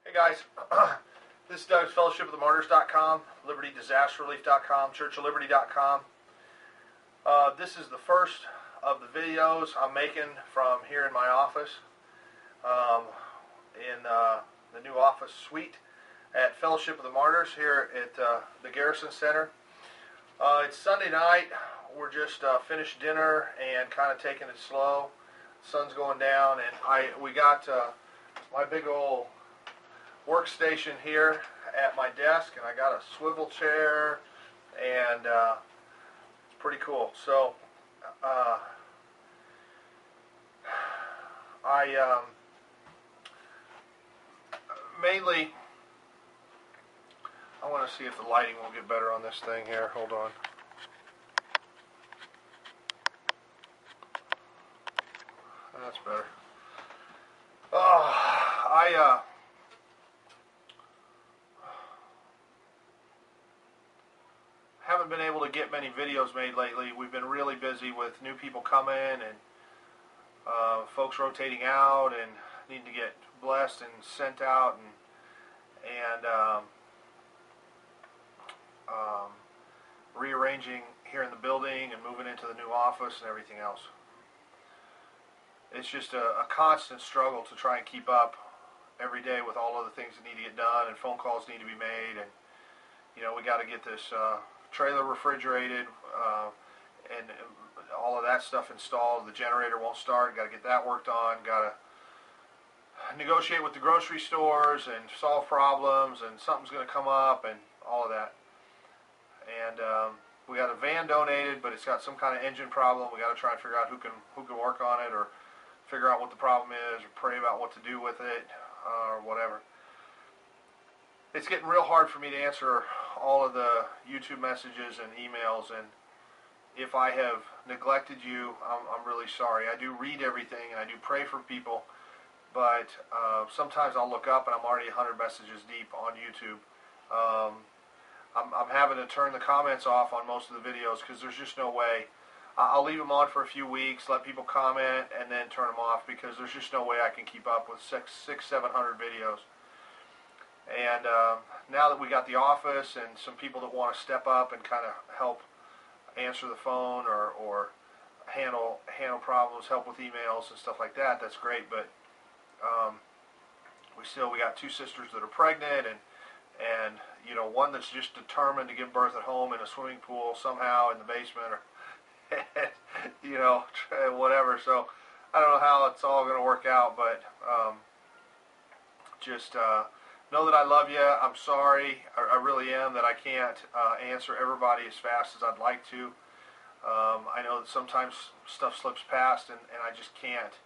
Hey guys, this is Doug's Fellowship of the Martyrs.com, LibertyDisasterRelief.com, ChurchOfLiberty.com. This is the first of the videos I'm making from here in my office, in the new office suite at Fellowship of the Martyrs here at the Garrison Center. It's Sunday night. We're just finished dinner and kind of taking it slow. Sun's going down, and we got my big old workstation here at my desk, and I got a swivel chair, and it's pretty cool. So I mainly I want to see if the lighting will get better on this thing here. Hold on. That's better. I haven't been able to get many videos made lately. We've been really busy with new people coming and folks rotating out and needing to get blessed and sent out and rearranging here in the building and moving into the new office and everything else. It's just a constant struggle to try and keep up every day with all of the things that need to get done, and phone calls need to be made, and we got to get this trailer refrigerated and all of that stuff installed. The generator won't start. Got to get that worked on. Got to negotiate with the grocery stores and solve problems, and something's going to come up and all of that. And we got a van donated, but it's got some kind of engine problem. We got to try and figure out who can work on it, or figure out what the problem is, or pray about what to do with it, or whatever. It's getting real hard for me to answer all of the YouTube messages and emails, and if I have neglected you, I'm really sorry. I do read everything, and I do pray for people, but sometimes I'll look up and I'm already 100 messages deep on YouTube. I'm having to turn the comments off on most of the videos because there's just no way. I'll leave them on for a few weeks, let people comment, and then turn them off because there's just no way I can keep up with 700 videos. And now that we got the office and some people that want to step up and kind of help answer the phone or handle problems, help with emails and stuff like that, that's great. But we got two sisters that are pregnant, and one that's just determined to give birth at home in a swimming pool somehow in the basement, or whatever. So I don't know how it's all going to work out, but just know that I love you. I'm sorry. I really am that I can't answer everybody as fast as I'd like to. I know that sometimes stuff slips past, and I just can't.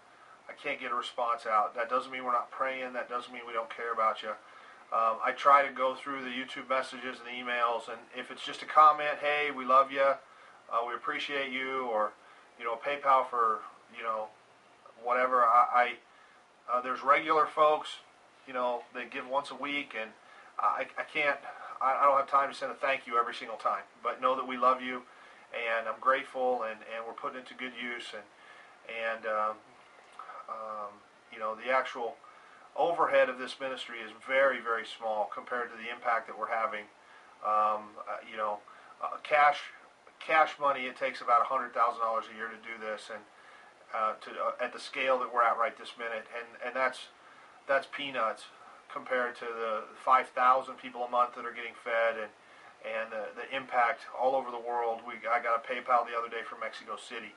I can't get a response out. That doesn't mean we're not praying. That doesn't mean we don't care about you. I try to go through the YouTube messages and emails, and if it's just a comment, hey, we love you, we appreciate you, or PayPal for whatever. There's regular folks, they give once a week, and I don't have time to send a thank you every single time. But know that we love you, and I'm grateful, and we're putting it to good use, and the actual overhead of this ministry is very, very small compared to the impact that we're having. Cash money, it takes about $100,000 a year to do this, and at the scale that we're at right this minute, and that's peanuts compared to the 5,000 people a month that are getting fed, and the impact all over the world. I got a PayPal the other day from Mexico City,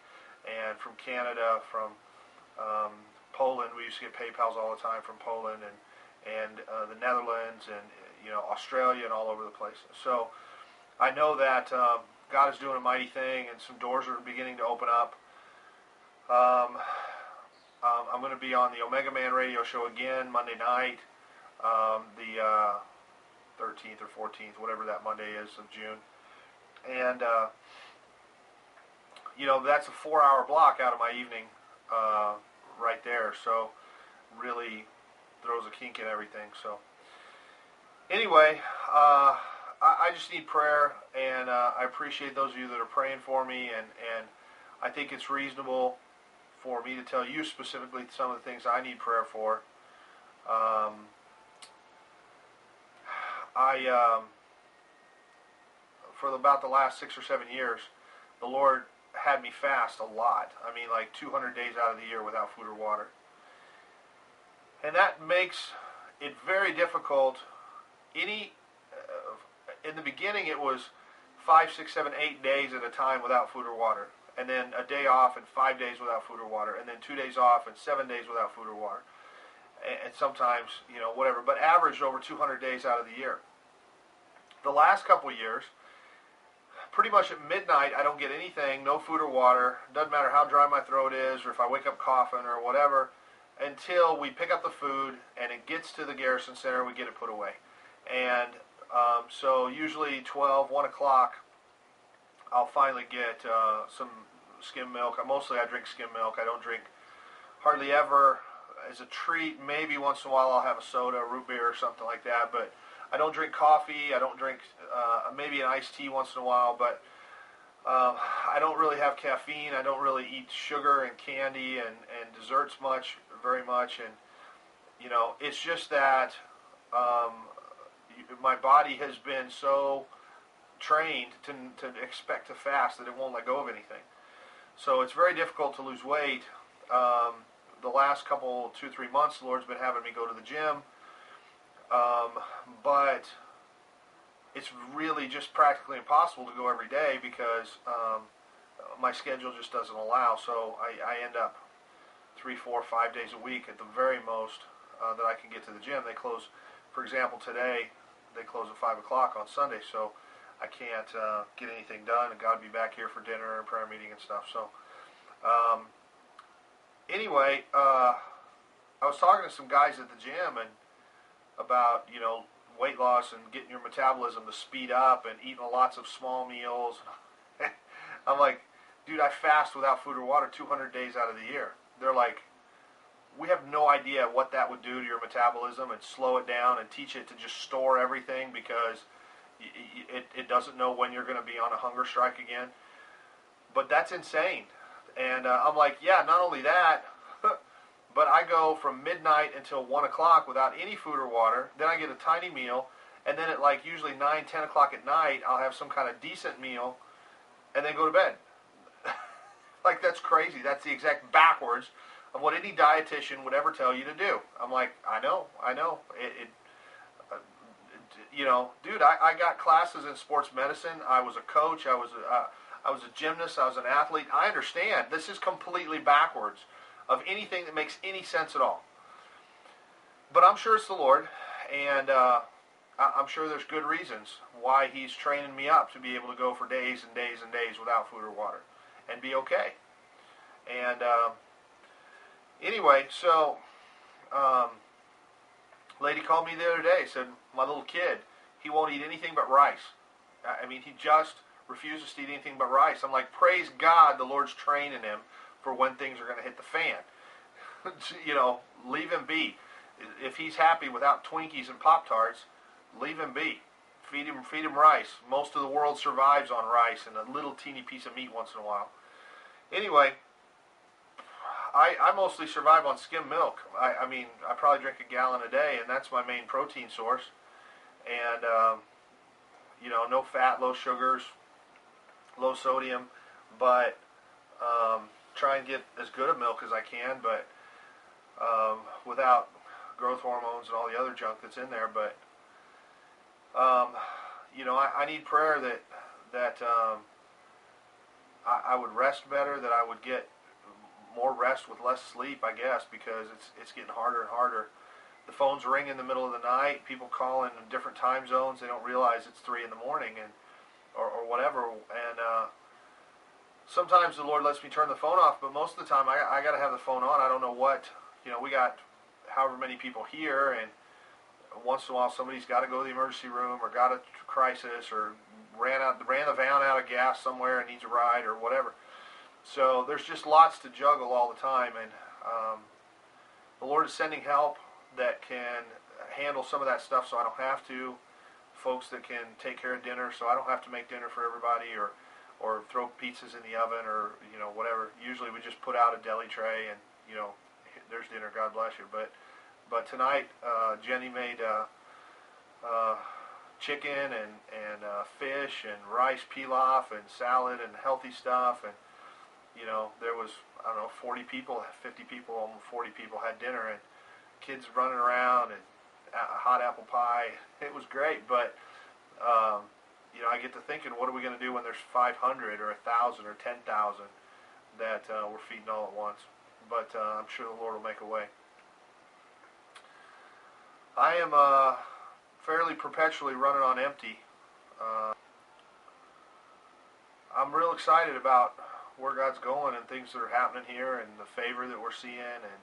and from Canada, from Poland. We used to get PayPals all the time from Poland, and the Netherlands, and Australia, and all over the place. So I know that God is doing a mighty thing, and some doors are beginning to open up. I'm going to be on the Omega Man radio show again Monday night, the 13th or 14th, whatever that Monday is of June. And, that's a 4-hour block out of my evening right there. So really throws a kink in everything. So anyway, I just need prayer, and I appreciate those of you that are praying for me, and I think it's reasonable for me to tell you specifically some of the things I need prayer for. for about the last 6 or 7 years, the Lord had me fast a lot. I mean, like 200 days out of the year without food or water. And that makes it very difficult. In the beginning, it was 5, 6, 7, 8 days at a time without food or water. And then a day off and 5 days without food or water. And then 2 days off and 7 days without food or water. And sometimes, whatever. But averaged over 200 days out of the year. The last couple of years, pretty much at midnight, I don't get anything, no food or water. Doesn't matter how dry my throat is or if I wake up coughing or whatever, until we pick up the food and it gets to the Garrison Center, we get it put away. And so usually 12, 1 o'clock, I'll finally get some skim milk. Mostly I drink skim milk. I don't drink hardly ever. As a treat, maybe once in a while I'll have a soda, a root beer or something like that, but I don't drink coffee. I don't drink maybe an iced tea once in a while, but I don't really have caffeine. I don't really eat sugar and candy and desserts very much, and it's just that my body has been so trained to expect to fast that it won't let go of anything. So it's very difficult to lose weight. The last couple, 2-3 months, the Lord's been having me go to the gym. But it's really just practically impossible to go every day because my schedule just doesn't allow. So I end up 3, 4, 5 days a week at the very most that I can get to the gym. They close, for example, today they close at 5 o'clock on Sunday, so I can't get anything done. I've got to be back here for dinner and prayer meeting and stuff. So anyway, I was talking to some guys at the gym and about, weight loss and getting your metabolism to speed up and eating lots of small meals. I'm like, dude, I fast without food or water 200 days out of the year. They're like, we have no idea what that would do to your metabolism and slow it down and teach it to just store everything because it doesn't know when you're going to be on a hunger strike again. But that's insane. And I'm like, yeah, not only that, but I go from midnight until 1 o'clock without any food or water. Then I get a tiny meal. And then at like usually 9, 10 o'clock at night, I'll have some kind of decent meal and then go to bed. Like, that's crazy. That's the exact backwards of what any dietitian would ever tell you to do. I'm like, I know. Dude, I got classes in sports medicine. I was a coach. I was a gymnast. I was an athlete. I understand. This is completely backwards of anything that makes any sense at all. But I'm sure it's the Lord, and I'm sure there's good reasons why He's training me up to be able to go for days and days and days without food or water and be okay. And anyway, so lady called me the other day, said, my little kid, he won't eat anything but rice. I mean, he just refuses to eat anything but rice. I'm like, praise God, the Lord's training him for when things are going to hit the fan. Leave him be. If he's happy without Twinkies and Pop-Tarts, leave him be. Feed him rice. Most of the world survives on rice and a little teeny piece of meat once in a while. Anyway, I mostly survive on skim milk. I mean, I probably drink a gallon a day, and that's my main protein source. And, no fat, low sugars, low sodium, but try and get as good a milk as I can, but without growth hormones and all the other junk that's in there. But I need prayer that I would rest better, that I would get more rest with less sleep, I guess, because it's getting harder and harder. The phones ring in the middle of the night. People call in different time zones. They don't realize it's 3 in the morning or whatever. And sometimes the Lord lets me turn the phone off, but most of the time I got to have the phone on. I don't know what, we got however many people here, and once in a while somebody's got to go to the emergency room or got a crisis or ran the van out of gas somewhere and needs a ride or whatever. So there's just lots to juggle all the time, and the Lord is sending help that can handle some of that stuff so I don't have to. Folks that can take care of dinner so I don't have to make dinner for everybody or throw pizzas in the oven or whatever. Usually we just put out a deli tray and there's dinner, God bless you. But tonight Jenny made chicken and fish and rice pilaf and salad and healthy stuff. And there was, I don't know, 40 people, 50 people, almost 40 people had dinner, and kids running around and hot apple pie. It was great, but I get to thinking, what are we going to do when there's 500 or 1,000 or 10,000 that we're feeding all at once? But I'm sure the Lord will make a way. I am fairly perpetually running on empty. I'm real excited about where God's going and things that are happening here and the favor that we're seeing and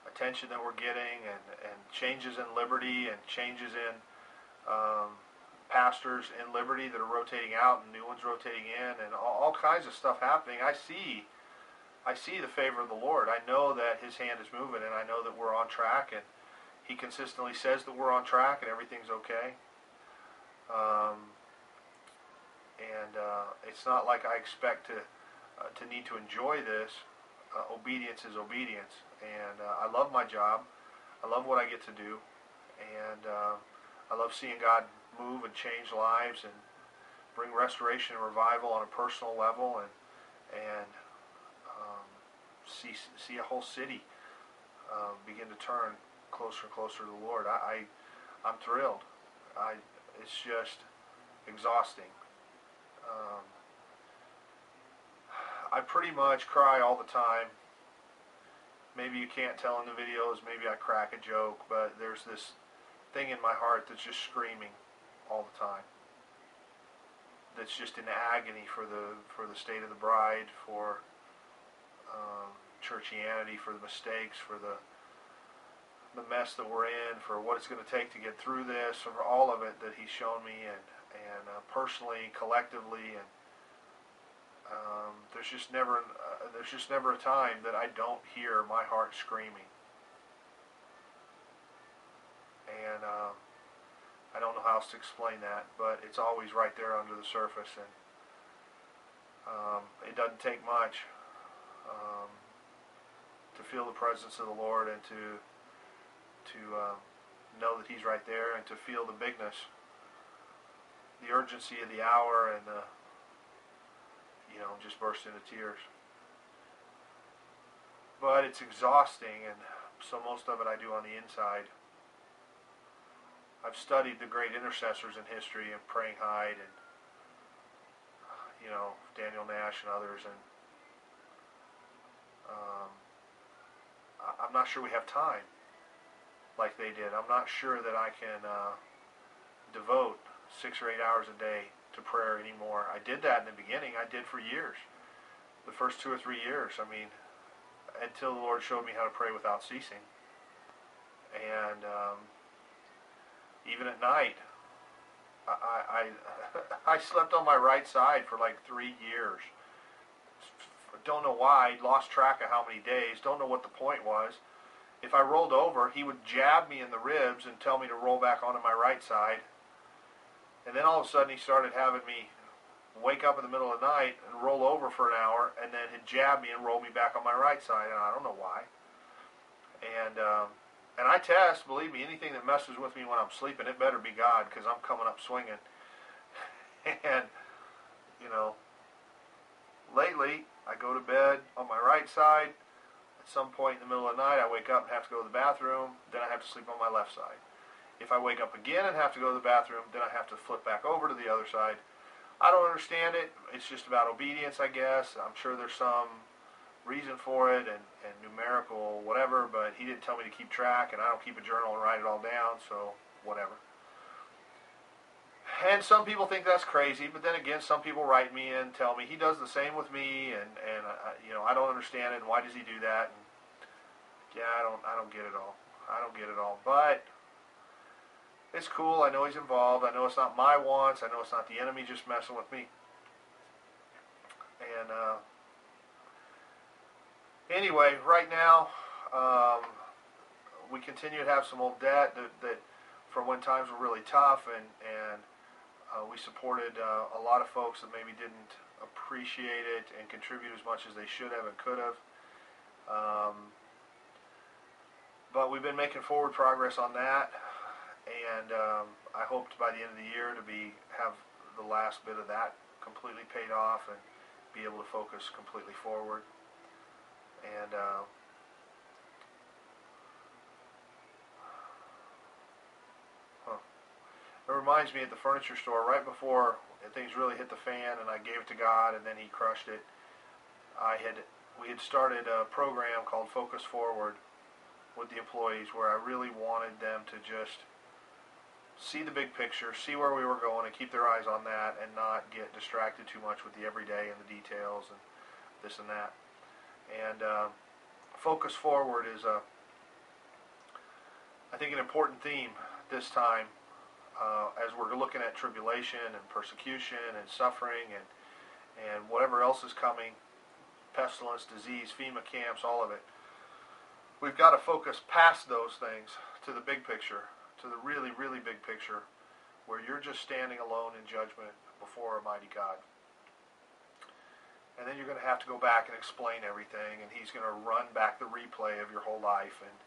attention that we're getting and changes in Liberty and changes in pastors in Liberty that are rotating out and new ones rotating in and all kinds of stuff happening. I see the favor of the Lord. I know that His hand is moving, and I know that we're on track, and He consistently says that we're on track and everything's okay. It's not like I expect to need to enjoy this. Obedience is obedience, and I love my job. I love what I get to do, and I love seeing God move and change lives and bring restoration and revival on a personal level, and see a whole city begin to turn closer and closer to the Lord. I'm thrilled. It's just exhausting. I pretty much cry all the time. Maybe you can't tell in the videos, maybe I crack a joke, but there's this thing in my heart that's just screaming all the time. That's just in agony for the state of the bride, for churchianity, for the mistakes, for the mess that we're in, for what it's going to take to get through this, for all of it that He's shown me, and personally, collectively, and there's just never a time that I don't hear my heart screaming, and I don't know how else to explain that, but it's always right there under the surface, and it doesn't take much to feel the presence of the Lord and to know that He's right there, and to feel the bigness, the urgency of the hour, and just burst into tears. But it's exhausting, and so most of it I do on the inside. I've studied the great intercessors in history, and Praying Hyde, and Daniel Nash and others, and I'm not sure we have time like they did. I'm not sure that I can devote 6 or 8 hours a day to prayer anymore. I did that in the beginning. I did for years. The first 2 or 3 years. I mean, until the Lord showed me how to pray without ceasing. And even at night, I slept on my right side for like 3 years. Don't know why. Lost track of how many days. Don't know what the point was. If I rolled over, He would jab me in the ribs and tell me to roll back onto my right side. And then all of a sudden He started having me wake up in the middle of the night and roll over for an hour, and then He'd jab me and roll me back on my right side, and I don't know why. And I test, believe me, anything that messes with me when I'm sleeping, it better be God, because I'm coming up swinging. And, lately, I go to bed on my right side. At some point in the middle of the night, I wake up and have to go to the bathroom. Then I have to sleep on my left side. If I wake up again and have to go to the bathroom, then I have to flip back over to the other side. I don't understand it. It's just about obedience, I guess. I'm sure there's some reason for it and numerical whatever, but He didn't tell me to keep track, and I don't keep a journal and write it all down, so whatever. And some people think that's crazy, but then again, some people write me and tell me He does the same with me, and I don't understand it, and why does He do that? And yeah, I don't get it all. I don't get it all, but it's cool. I know He's involved. I know it's not my wants. I know it's not the enemy just messing with me. And anyway, right now, we continue to have some old debt that from when times were really tough, and we supported a lot of folks that maybe didn't appreciate it and contribute as much as they should have and could have. But we've been making forward progress on that, and I hoped by the end of the year to have the last bit of that completely paid off and be able to focus completely forward. And it reminds me at the furniture store, right before things really hit the fan and I gave it to God and then He crushed it, we had started a program called Focus Forward with the employees, where I really wanted them to just see the big picture, see where we were going, and keep their eyes on that and not get distracted too much with the everyday and the details and this and that. And Focus Forward is, I think, an important theme this time as we're looking at tribulation and persecution and suffering and whatever else is coming, pestilence, disease, FEMA camps, all of it. We've got to focus past those things to the big picture, to the really, really big picture, where you're just standing alone in judgment before a mighty God. And then you're going to have to go back and explain everything, and He's going to run back the replay of your whole life. And,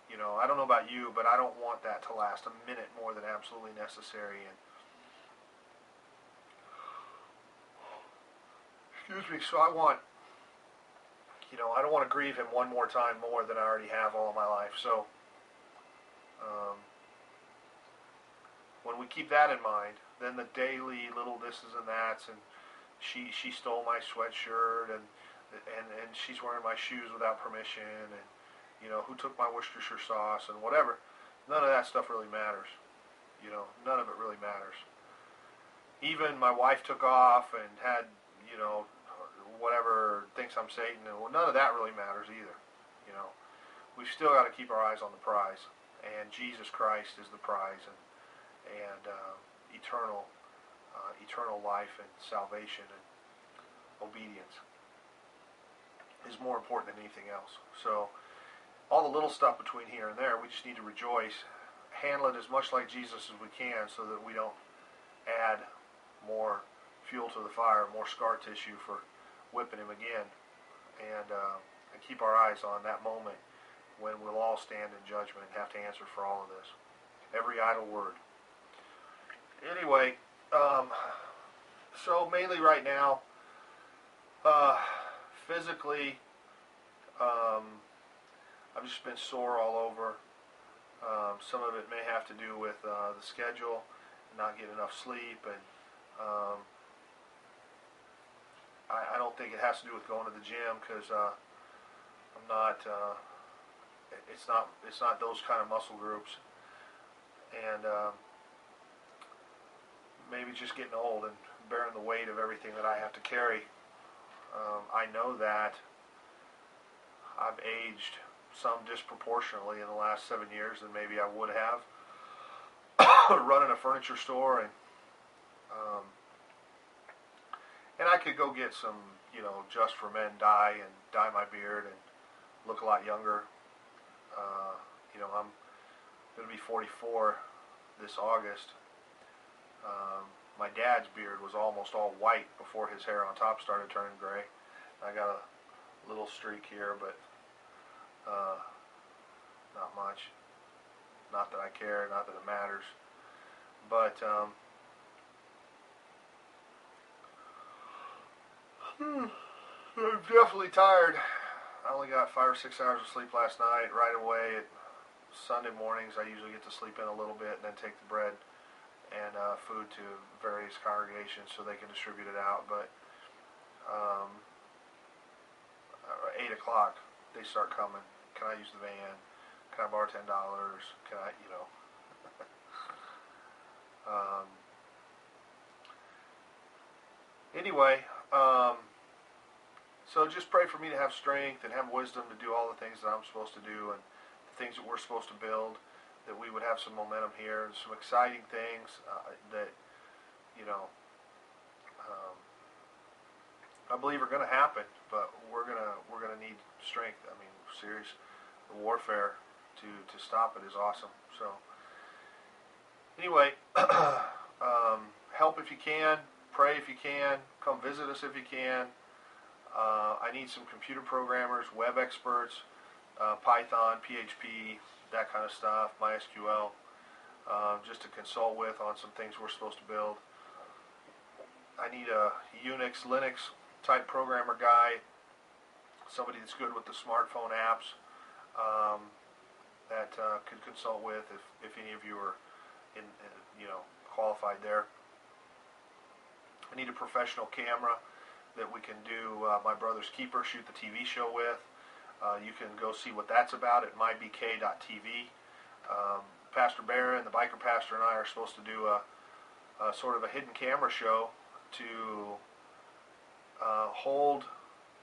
you know, I don't know about you, but I don't want that to last a minute more than absolutely necessary. And excuse me, so I don't want to grieve Him one more time more than I already have all of my life. So when we keep that in mind, then the daily little thises and that's, and she stole my sweatshirt, and she's wearing my shoes without permission, and who took my Worcestershire sauce and whatever. None of that stuff really matters. None of it really matters. Even my wife took off and had whatever thinks I'm Satan, and none of that really matters either. We've still got to keep our eyes on the prize, and Jesus Christ is the prize, and eternal life and salvation and obedience is more important than anything else. So all the little stuff between here and there, we just need to rejoice, handle it as much like Jesus as we can, so that we don't add more fuel to the fire, more scar tissue for whipping Him again, and keep our eyes on that moment when we'll all stand in judgment and have to answer for all of this. Every idle word. Anyway, so mainly right now, physically, I've just been sore all over. Some of it may have to do with the schedule, not getting enough sleep, and I don't think it has to do with going to the gym, because I'm not. It's not those kind of muscle groups, and maybe just getting old and bearing the weight of everything that I have to carry. I know that I've aged some disproportionately in the last 7 years than maybe I would have running a furniture store, and I could go get some, Just for Men dye and dye my beard and look a lot younger. I'm going to be 44 this August. My dad's beard was almost all white before his hair on top started turning gray. I got a little streak here, but not much. Not that I care, not that it matters. But I'm definitely tired. I only got 5 or 6 hours of sleep last night. Right away at Sunday mornings, I usually get to sleep in a little bit and then take the bread and food to various congregations so they can distribute it out. But 8 o'clock, they start coming. Can I use the van? Can I borrow $10? Can I, Anyway, so just pray for me to have strength and have wisdom to do all the things that I'm supposed to do, and the things that we're supposed to build, that we would have some momentum here and some exciting things that, I believe are going to happen, but we're gonna need strength. I mean, serious warfare to stop it is awesome. So anyway, help if you can, pray if you can, come visit us if you can. I need some computer programmers, web experts, Python, PHP, that kind of stuff, MySQL. just to consult with on some things we're supposed to build. I need a Unix, Linux type programmer guy, somebody that's good with the smartphone apps that could consult with if any of you are qualified there. I need a professional camera that we can do My Brother's Keeper, shoot the TV show with. You can go see what that's about at mybk.tv. Pastor Barron, the biker pastor, and I are supposed to do a sort of a hidden camera show to hold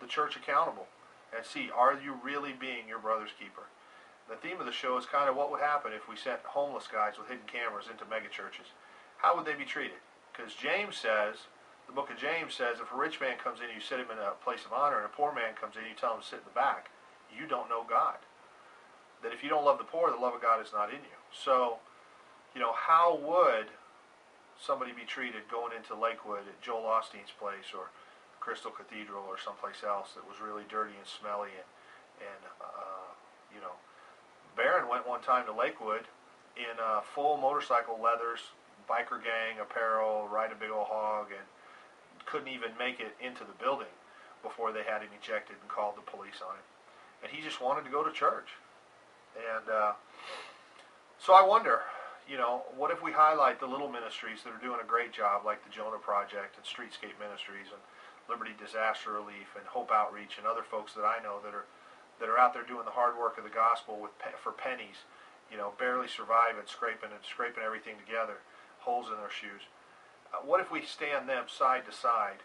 the church accountable and see, are you really being your brother's keeper? The theme of the show is kind of what would happen if we sent homeless guys with hidden cameras into megachurches. How would they be treated? Because James says, the book of James says, if a rich man comes in, you sit him in a place of honor, and a poor man comes in, you tell him to sit in the back. You don't know God. That if you don't love the poor, the love of God is not in you. So, how would somebody be treated going into Lakewood at Joel Osteen's place or Crystal Cathedral or someplace else that was really dirty and smelly and Barron went one time to Lakewood in full motorcycle leathers, biker gang apparel, ride a big old hog, and couldn't even make it into the building before they had him ejected and called the police on him. And he just wanted to go to church. And so I wonder, what if we highlight the little ministries that are doing a great job, like the Jonah Project and Streetscape Ministries and Liberty Disaster Relief and Hope Outreach and other folks that I know that are out there doing the hard work of the gospel for pennies, barely surviving, scraping everything together, holes in their shoes. What if we stand them side to side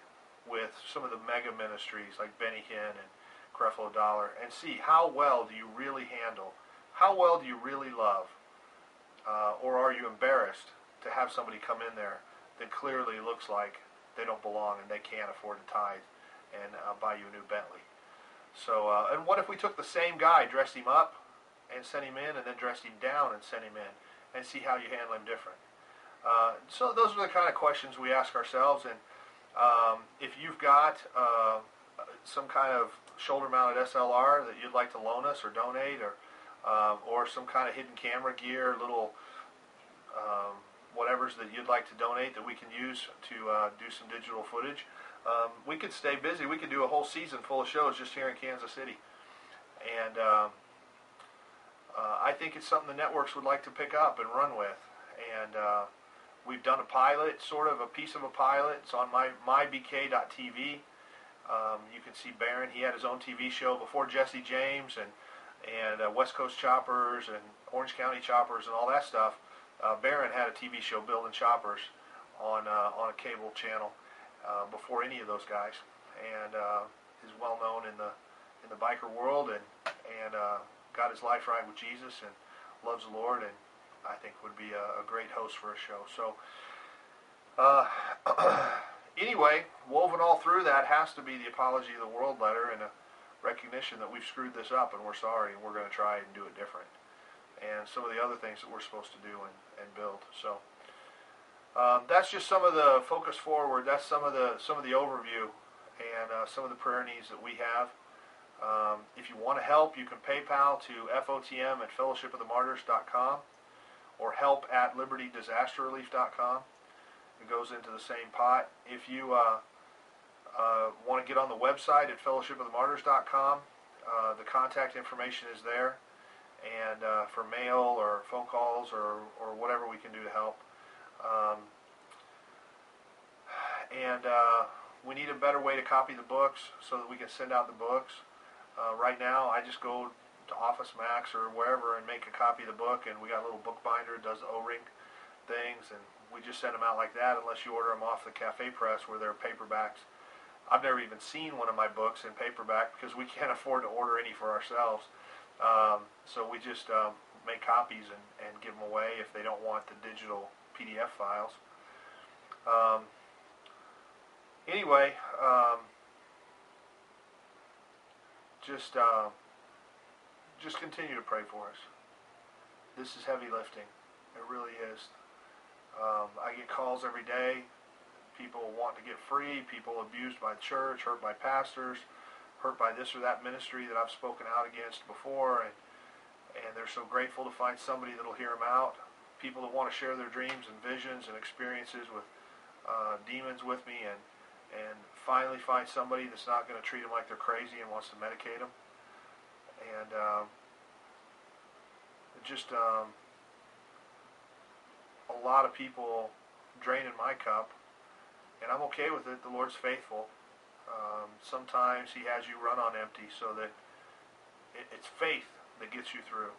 with some of the mega ministries like Benny Hinn and Creflo Dollar and see how well do you really handle, how well do you really love, or are you embarrassed to have somebody come in there that clearly looks like they don't belong and they can't afford to tithe and buy you a new Bentley? So, and what if we took the same guy, dressed him up, and sent him in, and then dressed him down and sent him in, and see how you handle him different? So those are the kind of questions we ask ourselves. And if you've got some kind of shoulder-mounted SLR that you'd like to loan us or donate, or some kind of hidden camera gear, little whatever's that you'd like to donate that we can use to do some digital footage, we could stay busy. We could do a whole season full of shows just here in Kansas City. And I think it's something the networks would like to pick up and run with. And we've done a pilot, sort of a piece of a pilot. It's on mybk.tv. You can see Barron. He had his own TV show before Jesse James and West Coast Choppers and Orange County Choppers and all that stuff. Barron had a TV show, Building Choppers, on a cable channel before any of those guys, and is well known in the biker world, and got his life right with Jesus and loves the Lord, and I think would be a great host for a show. So anyway, woven all through that has to be the Apology of the World letter and a recognition that we've screwed this up and we're sorry and we're going to try and do it different, and some of the other things that we're supposed to do and build. So that's just some of the focus forward. That's some of the overview and some of the prayer needs that we have. If you want to help, you can PayPal to FOTM@fellowshipofthemartyrs.com or help@libertydisasterrelief.com. It goes into the same pot. If you want to get on the website at fellowshipofthemartyrs.com, the contact information is there, and for mail or phone calls or whatever we can do to help. We need a better way to copy the books so that we can send out the books. Right now, I just go to Office Max or wherever and make a copy of the book, and we got a little bookbinder that does the O-ring things, and we just send them out like that unless you order them off the Cafe Press where they're paperbacks. I've never even seen one of my books in paperback because we can't afford to order any for ourselves. So we just make copies and give them away if they don't want the digital PDF files. Anyway, just continue to pray for us. This is heavy lifting. It really is. I get calls every day. People want to get free. People abused by the church, hurt by pastors, hurt by this or that ministry that I've spoken out against before, and they're so grateful to find somebody that'll hear them out. people that want to share their dreams and visions and experiences with demons with me, and finally find somebody that's not going to treat them like they're crazy and wants to medicate them. And just a lot of people draining my cup, and I'm okay with it. The Lord's faithful. Sometimes He has you run on empty so that it's faith that gets you through,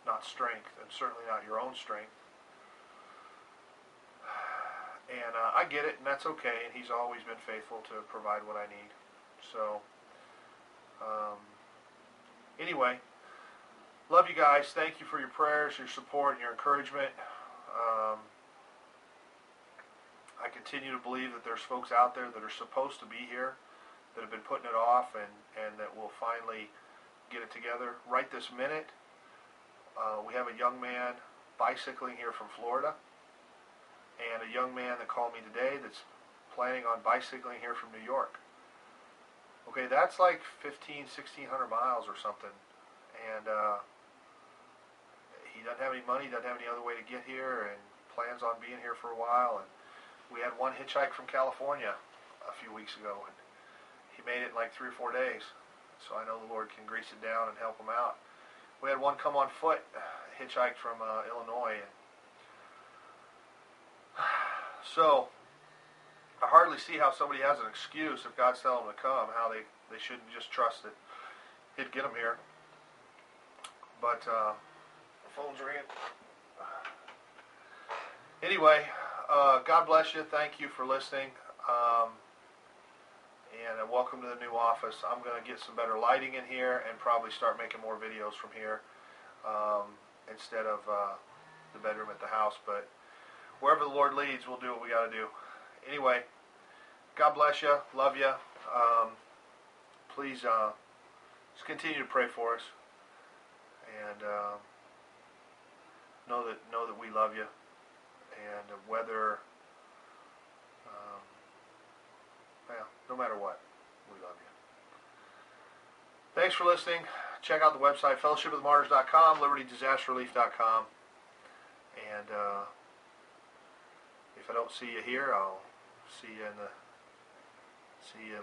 not strength, and certainly not your own strength. And I get it, and that's okay, and He's always been faithful to provide what I need. So, anyway, love you guys. Thank you for your prayers, your support, and your encouragement. I continue to believe that there's folks out there that are supposed to be here, that have been putting it off, and that will finally get it together. Right this minute, we have a young man bicycling here from Florida, and a young man that called me today that's planning on bicycling here from New York. Okay, that's like 1,500, 1,600 miles or something, and he doesn't have any money, doesn't have any other way to get here, and plans on being here for a while. And we had one hitchhike from California a few weeks ago, and he made it in like 3 or 4 days. So I know the Lord can grease it down and help him out. We had one come on foot, hitchhiked from Illinois. And so I hardly see how somebody has an excuse if God's telling them to come, how they shouldn't just trust that He'd get them here. But the phone's ringing. Anyway, God bless you. Thank you for listening. And welcome to the new office. I'm going to get some better lighting in here and probably start making more videos from here instead of the bedroom at the house. But wherever the Lord leads, we'll do what we got to do. Anyway, God bless you. Love you. Please just continue to pray for us, and know that we love you. And whether, no matter what, we love you. Thanks for listening. Check out the website, fellowshipofthemartyrs.com, libertydisasterrelief.com. And if I don't see you here, I'll see you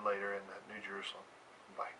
later in the New Jerusalem. Bye.